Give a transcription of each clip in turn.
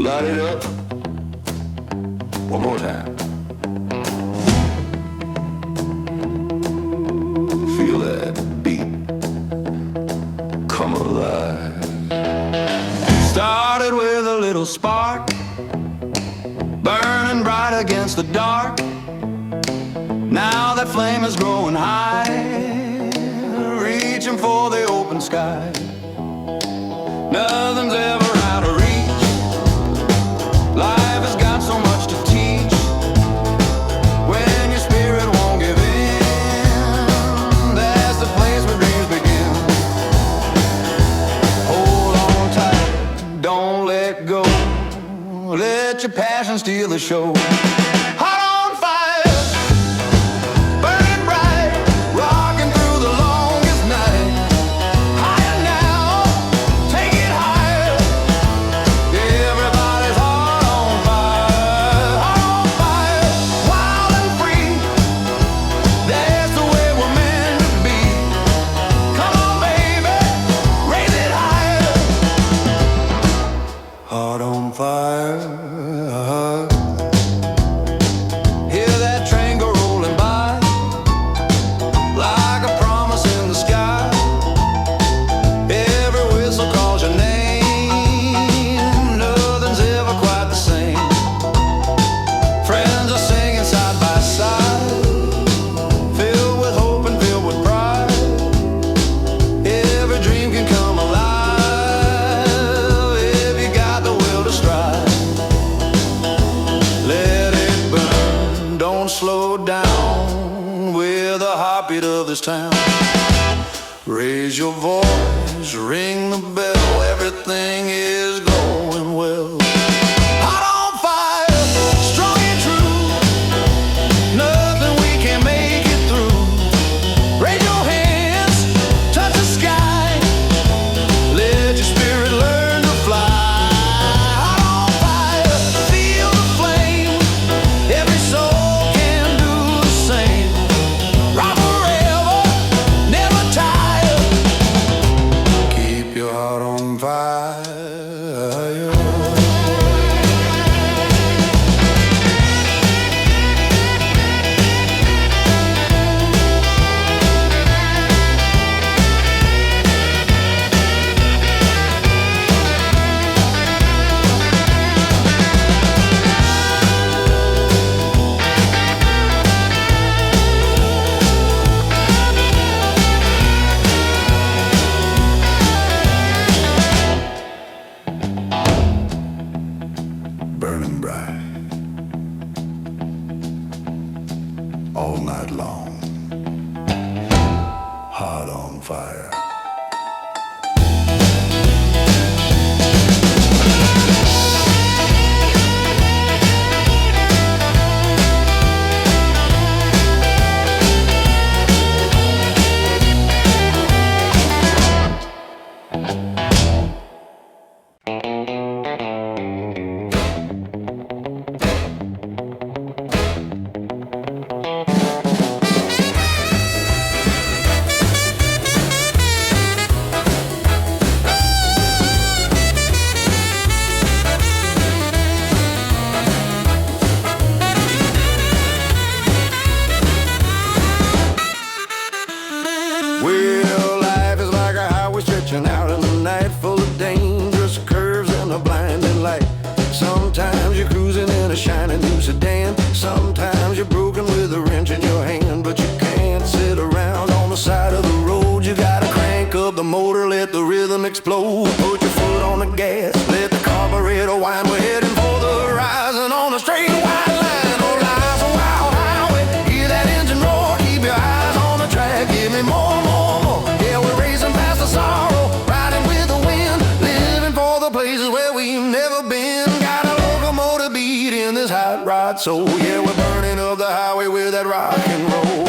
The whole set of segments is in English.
Light it up. One more time. Feel that beat come alive. Started with a little spark, burning bright against the dark. Now that flame is growing high, reaching for the open sky. Nothing's ever out of reach. Life has got so much to teach. When your spirit won't give in, that's the place where dreams begin. Hold on tight, don't let go. Let your passion steal the show. Town. Raise your voice, ring the bell, everything is going well. Hot on fire, strong and true, nothing we can make it through. Raise your hands, touch the sky, let your spirit learn to fly. Hot on fire, feel the flame, every soul can do the same. Rock out in the night, full of dangerous curves and a blinding light. Sometimes you're cruising in a shiny new sedan. Sometimes you're broken with a wrench in your hand. But you can't sit around on the side of the road. You gotta crank up the motor, let the rhythm explode. Put your foot on the gas, let the carburetor whine. We're heading for the horizon on a straight white line. Oh, life's a wild highway, hear that engine roar. Keep your eyes on the track, give me more, more, more. Yeah, we're racing past the sorrow, riding with the wind, living for the places where we've never been. Got a locomotive beat in this hot rod soul. Yeah, we're burning up the highway with that rock and roll.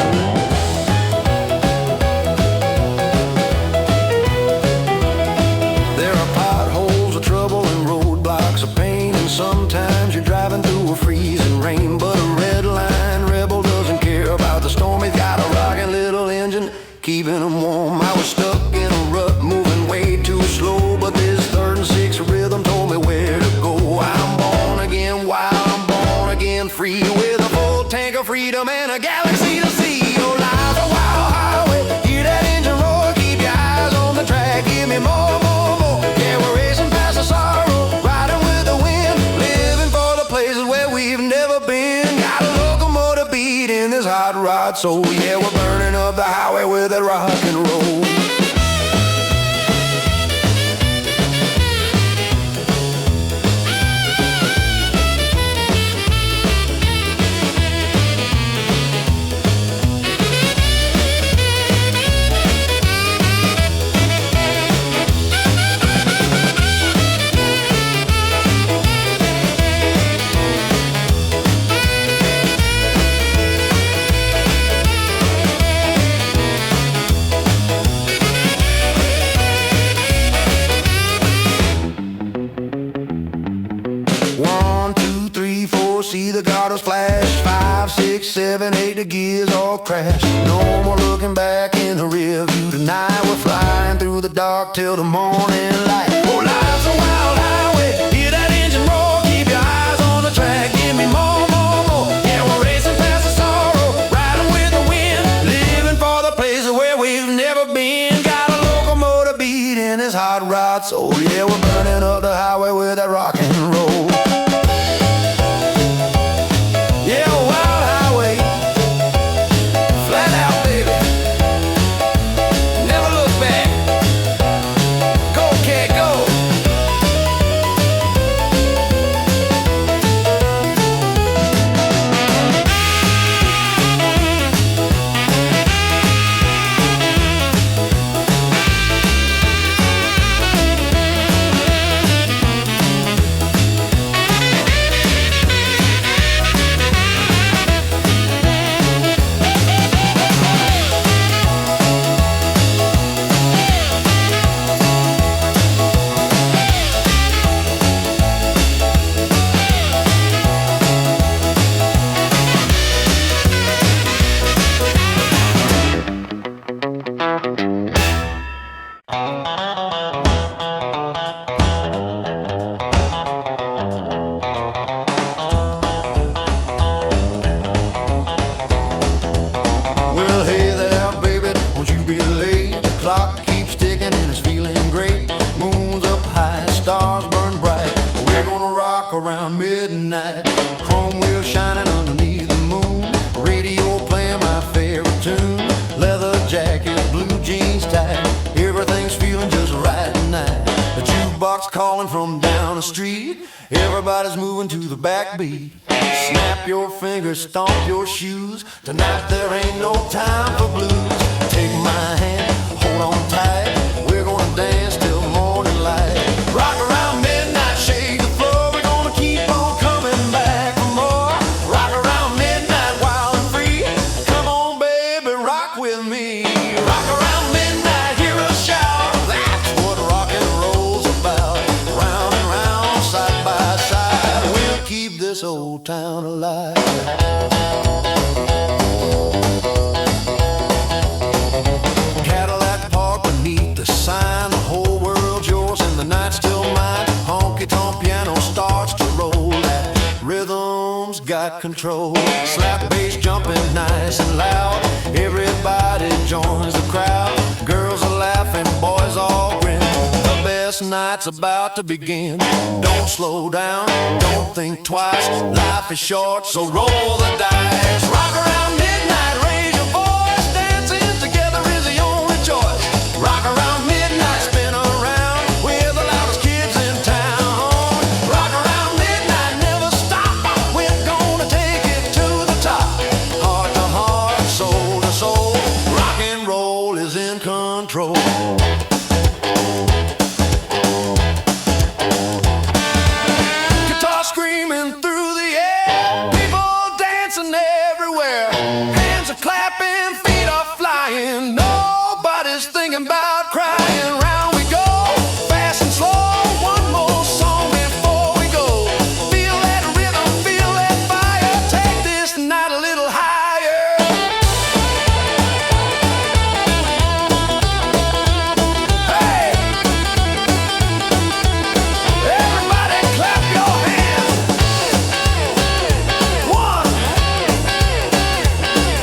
There are potholes of trouble and roadblocks of pain, and sometimes you're driving through a freezing rain. But a red line rebel doesn't care about the storm. He's got a rocking little engine keeping him warm. I was stuck in a rut, moving way too slow, but this third and sixth rhythm told me where to go. I'm a galaxy to see. Your life's a wild highway. Hear that engine roar, keep your eyes on the track. Give me more, more, more. Yeah, we're racing past the sorrow, riding with the wind, living for the places where we've never been. Got a locomotive beat in this hot rod soul. Yeah, we're burning up the highway with that rock and roll. See the guards flash, 5, 6, 7, 8, the gears all crash. No more looking back in the rear view. Tonight we're flying through the dark till the morning light. Oh, life's a wild highway. Hear that engine roar, keep your eyes on the track. Give me more, more, more. Yeah, we're racing past the sorrow, riding with the wind, living for the places where we've never been. Got a locomotive beat in this hot rod soul. Yeah, we're burning up the highway with that rock and roll. Around midnight, chrome wheels shining underneath the moon, radio playing my favorite tune, leather jacket, blue jeans tight, everything's feeling just right tonight. The jukebox calling from down the street, everybody's moving to the backbeat. Snap your fingers, stomp your shoes, tonight there ain't no time for blues. Take my hand, hold on tight, we're gonna dance till morning light. Rock around midnight, shake the floor. Keep on coming back for more. Rock around midnight, wild and free. Come on, baby, rock with me. Rock around midnight, hear us shout. That's what rock and roll's about. Round and round, side by side, we'll keep this old town alive. Cadillac park beneath the sign, the whole world's yours and the night's still mine. Honky-tonk piano starts to roll, that rhythm's got control. Slap bass jumping nice and loud, everybody joins the crowd. Girls are laughing, boys all grin, the best night's about to begin. Don't slow down, don't think twice, life is short, so roll the dice. Rock around midnight, raise your voice, dancing together is the only choice. Rock around midnight, spin around, we're the loudest kids in town. Rock around midnight, never stop, we're gonna take it to the top. Heart to heart, soul to soul, rock and roll is in control. Guitar screaming through the air, people dancing everywhere. Hands are clapping, feet are flying, nobody's thinking about crying. Round we go, fast and slow, one more song before we go. Feel that rhythm, feel that fire, take this night a little higher. Hey! Everybody clap your hands. 1, 2, 3, 4.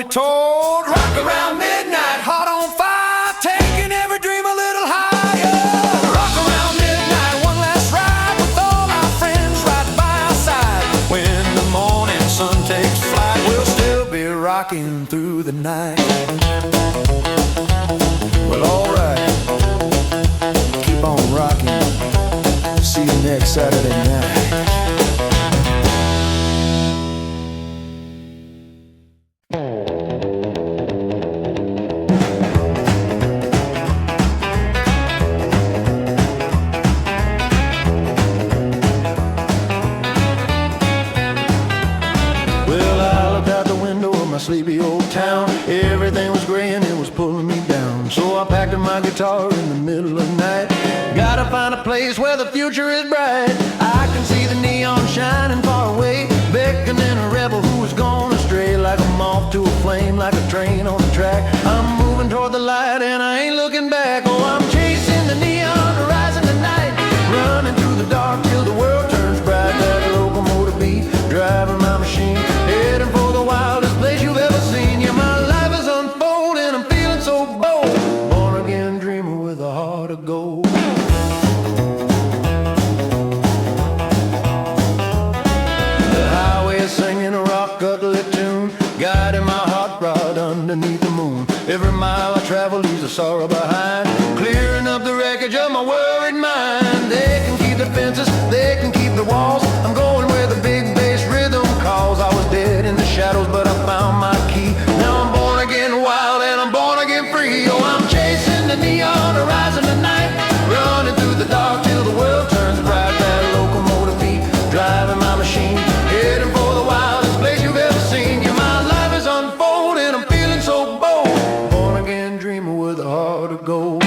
we told. Rock around midnight, hot on fire, taking every dream a little higher. Rock around midnight, one last ride with all our friends right by our side. When the morning sun takes flight, we'll still be rocking through the night. Well, alright, keep on rocking. See you next Saturday night. Sleepy old town, everything was gray and it was pulling me down. So I packed up my guitar in the middle of the night. Gotta find a place where the future is bright. I can see the neon shining far away, beckoning a rebel who was gone astray. Like a moth to a flame, like a train on the track. I'm moving toward the light and I ain't looking back. Oh, I'm chasing the neon horizon tonight, running through the dark till the world turns bright. That locomotive beat, driving my machine, heading for the wildest place you've ever seen. Yeah, my life is unfolding, I'm feeling so bold. Born again dreamer with a heart of gold. The highway is singing a rockabilly tune, guiding my hot rod underneath the moon. Every mile I travel leaves a sorrow behind, clearing up the wreckage of my worried mind. They can keep the fences, they can keep the walls. I'm going where the big bass rhythm calls. I was dead in the shadows, but I found my key. Now I'm born again wild and I'm born again free. Oh, I'm chasing the neon horizon tonight, running through the dark till the world turns bright. That locomotive beat, driving my machine, heading for the wildest place you've ever seen. Yeah, my life is unfolding, I'm feeling so bold. Born again dreamer with a heart of gold.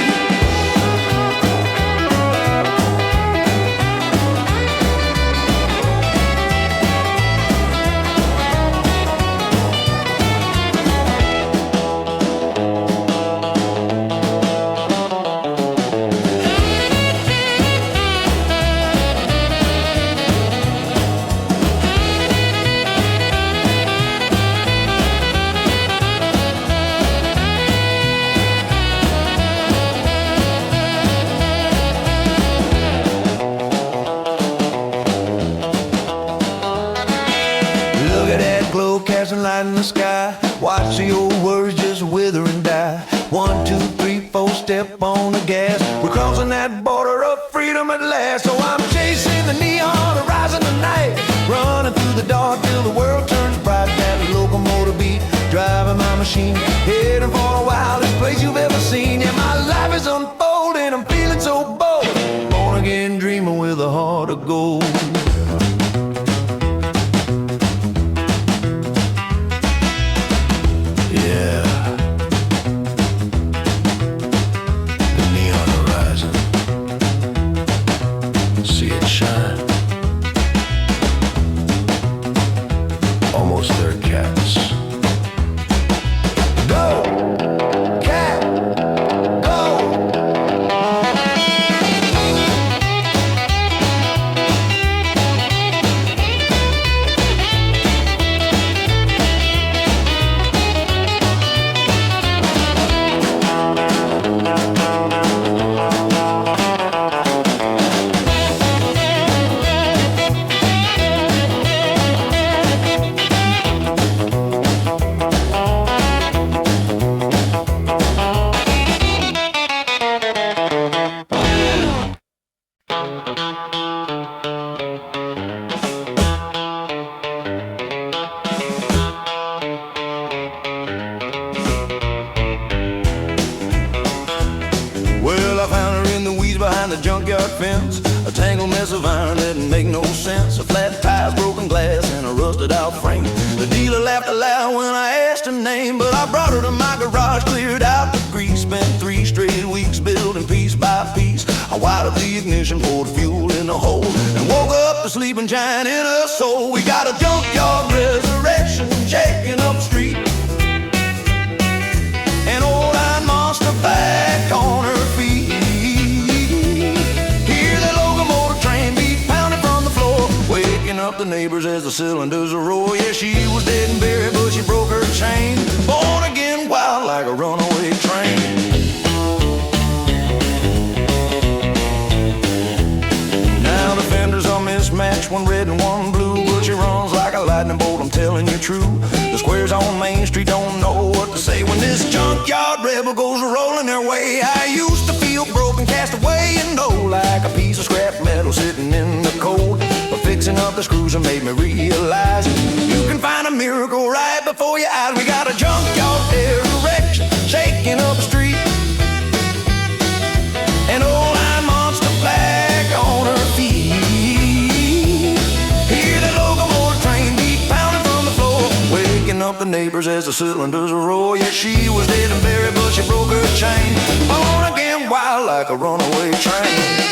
In the sky, watch the old words just wither and die. 1, 2, 3, 4, step on the gas. We're crossing that border of freedom at last. So I'm chasing the neon horizon tonight, running through the dark till the world turns bright. That locomotive beat, driving my machine, heading for the wildest place you've ever seen. Yeah, my life is unfolding, I'm feeling so bold. Born again dreamer with a heart of gold. The junkyard fence, a tangled mess of iron that didn't make no sense, a flat tires, broken glass, and a rusted out frame. The dealer laughed aloud when I asked her name, but I brought her to my garage, cleared out the grease, spent 3 straight weeks building piece by piece. I wired up the ignition, poured fuel in the hole, and woke up the sleeping giant in her soul. We got a junkyard resurrection shaking up the street, an old iron monster back on her feet. Up the neighbors as the cylinders roar. Yeah, she was dead and buried, but she broke her chain. me true. The squares on Main Street don't know what to say when this junkyard rebel goes rolling their way. I used to feel broken, cast away, and know like a piece of scrap metal sitting in the cold. But fixing up the screws and made me realize you can find a miracle right before your eyes. We got a junkyard resurrection shaking up the street, an old line monster back on her feet. Hear the locomotive train beat pounding from the floor, waking up the neighbors as the cylinders roar. Yeah, she was dead and buried, but she broke her chain. Born again wild like a runaway train.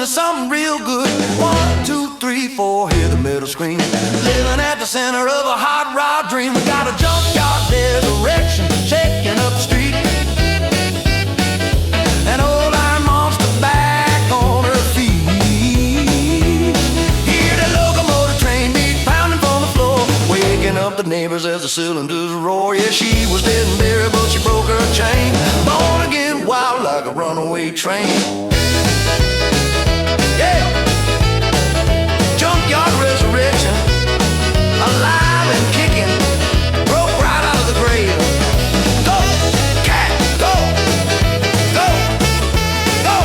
Something real good. 1, 2, 3, 4, hear the middle scream. Living at the center of a hot rod dream. We got a junkyard resurrection shaking up the street, an old iron monster back on her feet. Hear the locomotive train beat pounding from the floor, waking up the neighbors as the cylinders roar. Yeah, she was dead and buried, but she broke her chain. Born again wild like a runaway train. Junkyard resurrection, alive and kicking, broke right out of the grave. Go, cat, go, go, go.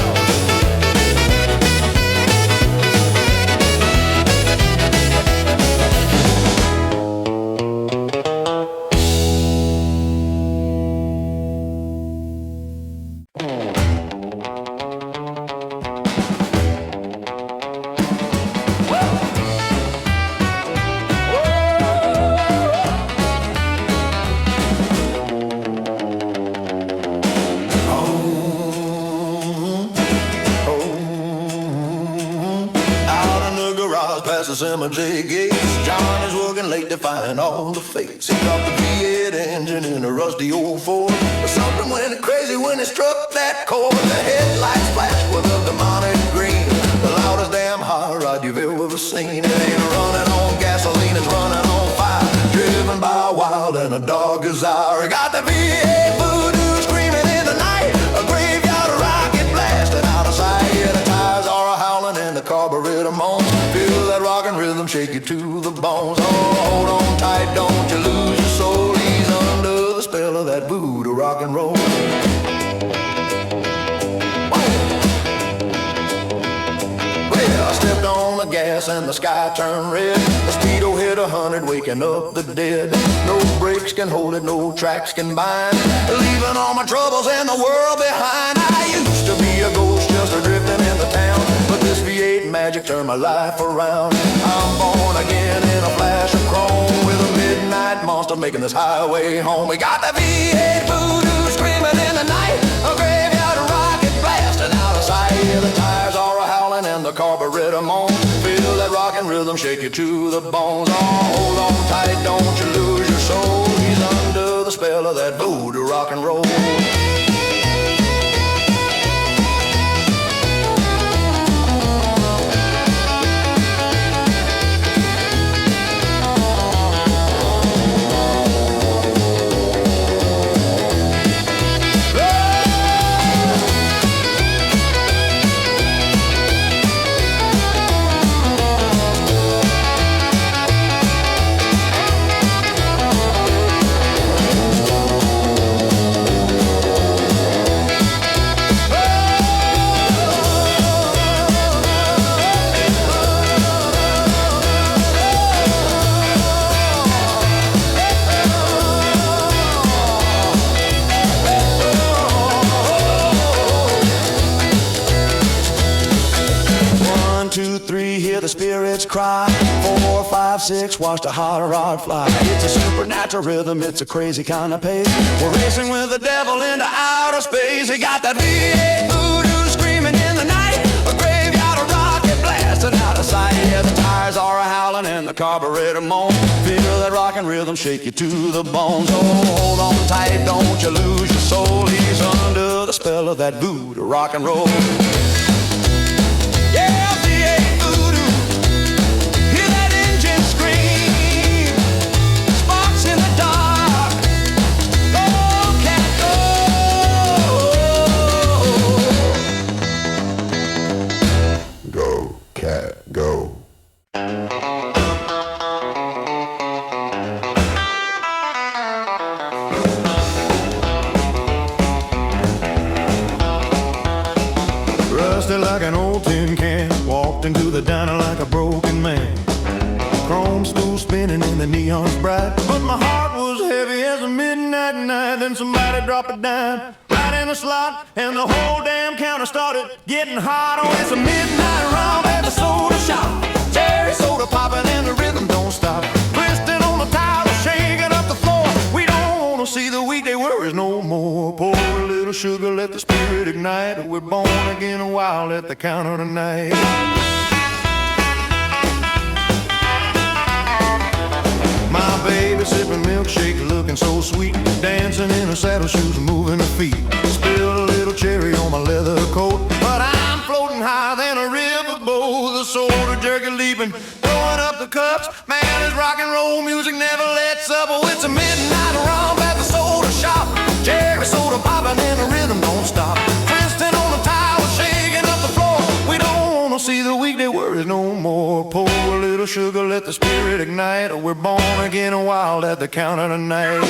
Past the cemetery gates, John is working late to find all the fakes. He dropped the V8 engine in a rusty old Ford, but something went crazy when it struck that chord. The headlights flashed with a demonic green, the loudest damn hot rod you've ever seen. It ain't running on gasoline, it's running on fire, driven by a wild and a dark desire. It got the V8 Voodoo screaming in the night, a graveyard rocket blasting out of sight. Yeah, the tires are howling and the carburetor moans. Feel that rock and rhythm shake you to the bones. Oh, hold on tight, don't you lose your soul. He's under the spell of that voodoo rock and roll. Well, I stepped on the gas and the sky turned red. The speedo hit 100, waking up the dead. No brakes can hold it, no tracks can bind, leaving all my troubles and the world behind. I used to be a ghost just drifting in the town, but this V8 magic turned my life around. I'm born again in a flash of chrome, with a midnight monster making this highway home. We got the V8 Voodoo screaming in the night, a graveyard rocket blasting out of sight. Yeah, the tires are howling and the carburetor moans. Feel that rock and rhythm shake you to the bones. Oh, hold on tight, don't you lose your soul. He's under the spell of that voodoo rock and roll. six, watch the hot rod fly. It's a supernatural rhythm, it's a crazy kind of pace. We're racing with the devil into outer space. He got that V8 voodoo screaming in the night, a graveyard of rocket blasting out of sight. Yeah, the tires are howling and the carburetor moan. Feel that rockin' rhythm shake you to the bone. So hold on tight, don't you lose your soul. He's under the spell of that voodoo rock and roll. Yeah, V8 voodoo, hear that engine scream, sparks in the dark. Go, cat, go. Go, cat, go. Rusted like an old tin can, walked into the diner like a broken man. Chrome stool spinning and the neon's bright, but my heart was heavy as a midnight night. Then somebody dropped a dime right in the slot, and the whole damn counter started getting hot. Oh, it's a midnight romp at the soda shop. Cherry soda popping and the rhythm don't stop. Twisting on the tile, shaking up the floor. We don't want to see the weekday worries no more. Pour a little sugar, let the spirit ignite. We're born again wild at the counter tonight. My baby sipping milkshake, looking so sweet, dancing in her saddle shoes, moving her feet. Spilled a little cherry on my leather coat, but I'm floating higher than a riverboat. The soda jerky leaping, throwing up the cups. Man, this rock and roll music never lets up. Oh, it's a midnight romp at the soda shop. Cherry soda popping and the rhythm don't stop. Twisting on the tile, shaking up the floor. We don't want to see the weekday worries no more. Pour a little sugar, let the spirit ignite. We're born again and wild at the counter tonight.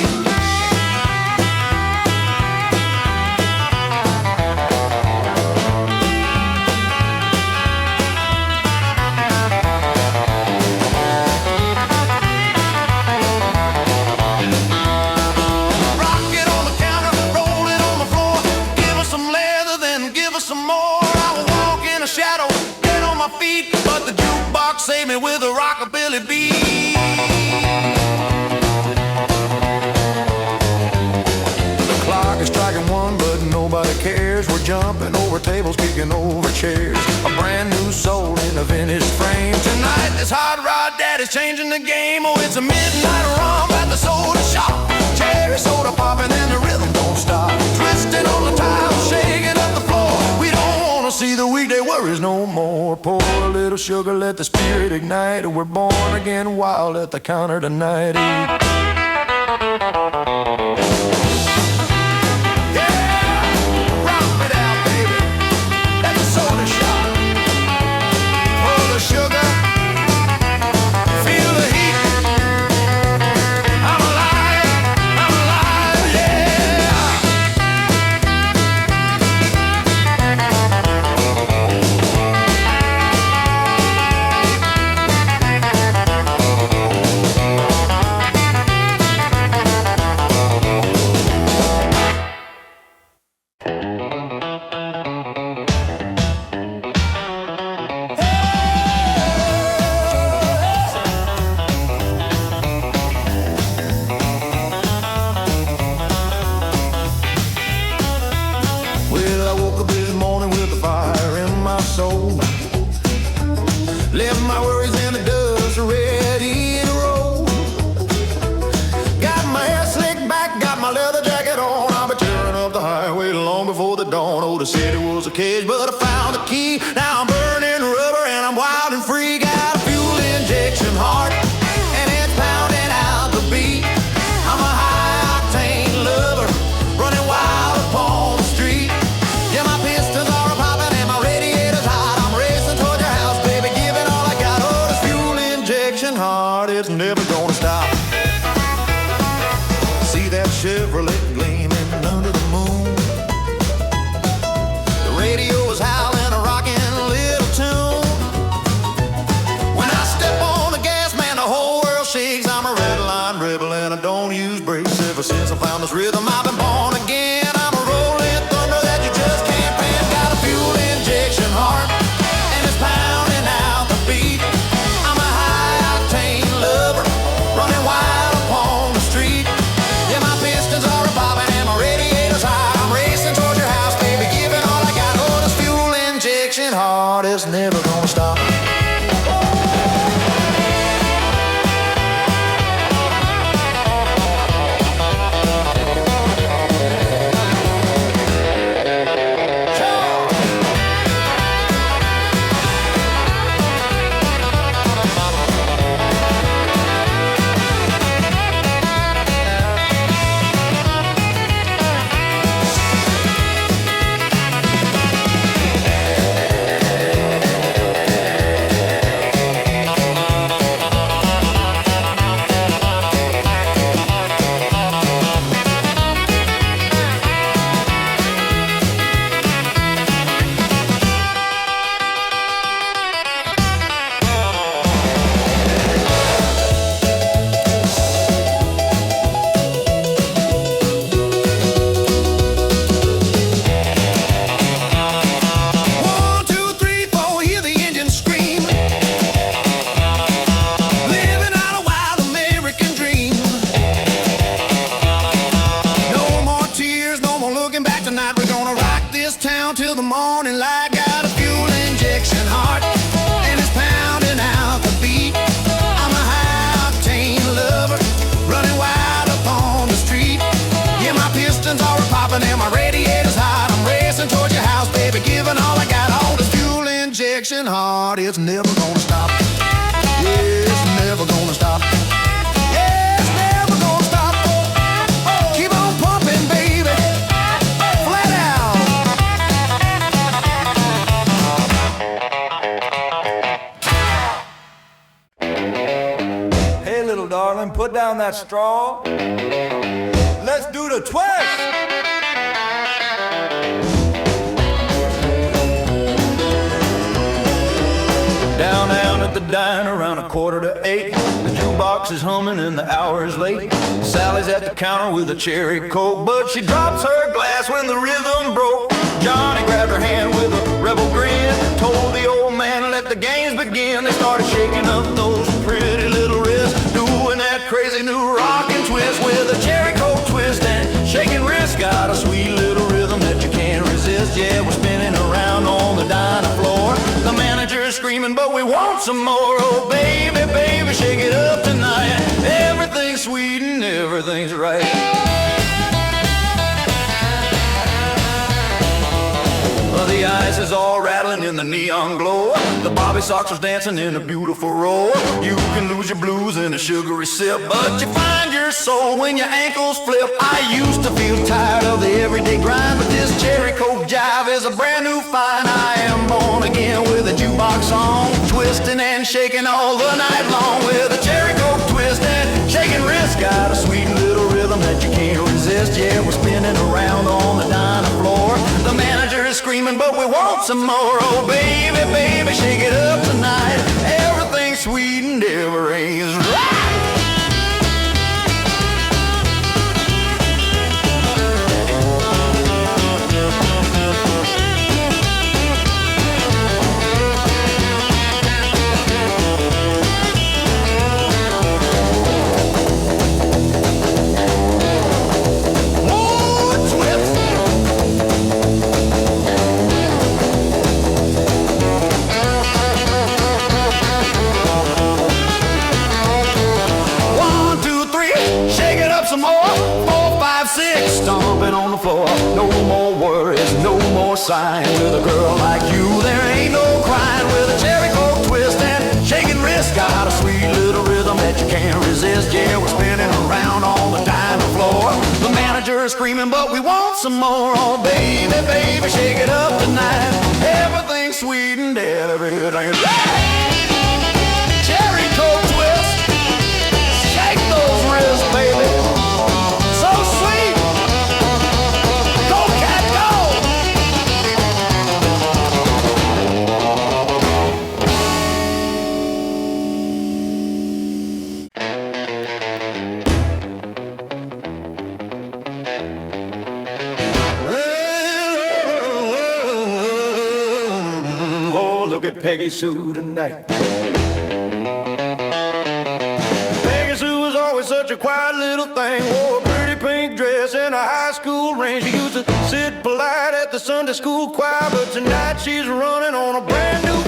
But the jukebox saved me with a rockabilly beat. The clock is striking one, but nobody cares. We're jumping over tables, kicking over chairs. A brand new soul in a vintage frame. Tonight this hot rod daddy's changing the game. Oh, it's a midnight romp at the soda shop. Cherry soda popping and the rhythm don't stop. Twisting on the tile, shaking up the floor. We don't want to see the weekday worries no more. Pour a little sugar, let the spirit ignite. We're born again wild at the counter tonight. Left my worries in the dust, ready to roll. Got my hair slicked back, got my leather jacket on. I'll be tearing up the highway long before the dawn. Oh, the city was a cage, but I found the key. Now I'm burning rubber and I'm wild and free. Got a fuel injection heart, and it's pounding out the beat. I'm a high-octane lover, running wild upon the street. Yeah, my pistons are popping and my radiator's hot. I'm racing toward your house, baby, giving all I got. Oh, this fuel injection heart, it's never gonna stop. See that Chevrolet gleaming under the moon. The radio is howling, rocking is never gonna stop. Till the morning light, got a fuel injection heart, and it's pounding out the beat. I'm a high-octane lover, running wild up on the street. Yeah, my pistons are popping and my radiator's hot. I'm racing towards your house, baby, giving all I got. All this fuel injection heart, it's never gonna stop. Yeah, it's never gonna stop. Yeah, it's never gonna stop. Keep on pumping, baby. Flat out. Darling, put down that straw. Let's do the twist. Down at the diner around 7:45. The jukebox is humming and the hour is late. Sally's at the counter with a cherry coke, but she drops her glass when the rhythm broke. Johnny grabbed her hand with a rebel grin, told the old man let the games begin. They started shaking up those pretty little wrists, doing that crazy new rock and twist with a cherry coke twist and shaking wrists. Got a sweet little rhythm that you can't resist. Yeah, we're spinning around on the diner floor. The manager is screaming, but we want some more. Oh baby, baby, shake it up tonight. Everything's sweet and everything's right. The ice is all rattling in the neon glow. The bobby sox was dancing in a beautiful row. You can lose your blues in a sugary sip, but you find your soul when your ankles flip. I used to feel tired of the everyday grind, but this cherry coke jive is a brand new find. I am born again with a jukebox song, twisting and shaking all the night long with a cherry coke twist and shaking wrist. Got a sweet little rhythm that you can't resist. Yeah, we're spinning around on the diner floor. The manager is screaming, but we want some more. Oh baby, baby, shake it up tonight. Everything's sweet and everything's right. Stomping on the floor, no more worries, no more sighing. With a girl like you, there ain't no crying. With a cherry coke twist and shaking wrist, got a sweet little rhythm that you can't resist. Yeah, we're spinning around on the diner floor. The manager is screaming, but we want some more. Oh baby, baby, shake it up tonight. Everything's sweet and everything's right. Cherry coke twist, shake those wrists, baby. So sweet. Go, cat, go! Oh, look at Peggy Sue tonight. Peggy Sue was always such a quiet little thing. Wore a pretty pink dress and a high school ring. She used to sit polite at the Sunday school choir, but tonight she's running on a brand new